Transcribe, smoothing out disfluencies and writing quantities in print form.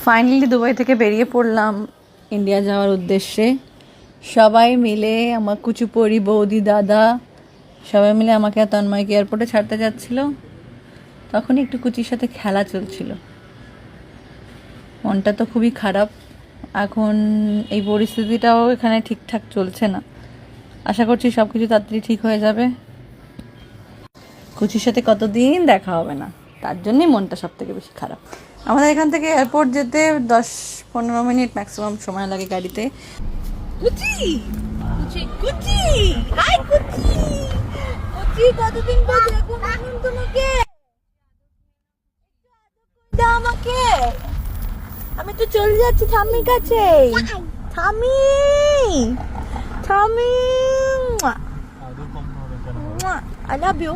Finally Dubai থেকে বেরিয়ে পড়লাম ইন্ডিয়া যাওয়ার উদ্দেশ্যে। সবাই মিলে আমার কুচুপড়ি বৌদি দাদা সবাই মিলে আমাকে তন্ময়কে এয়ারপোর্টে ছাড়তে যাচ্ছিল। তখনই একটু কুচির সাথে খেলা চলছিল। মনটা তো খুবই খারাপ। এখন এই পরিস্থিতিটাও এখানে ঠিকঠাক চলছে না। আশা করছি সব কিছু তাড়াতাড়ি ঠিক হয়ে যাবে। কুচির সাথে কতদিন দেখা হবে না, তার জন্যই মনটা সব থেকে বেশি খারাপ। আমাদের এখান থেকে এয়ারপোর্ট যেতে 10-15 মিনিট ম্যাক্সিমাম সময় লাগে গাড়িতে। কুচি কুচি কুচি হাই কুচি কুচি, কতদিন পর দেখুন এখন তোমাকে। দাও আমাকে, আমি তো চলে যাচ্ছি ঠাম্মির কাছে। ঠাম্মি ঠাম্মি, I love you.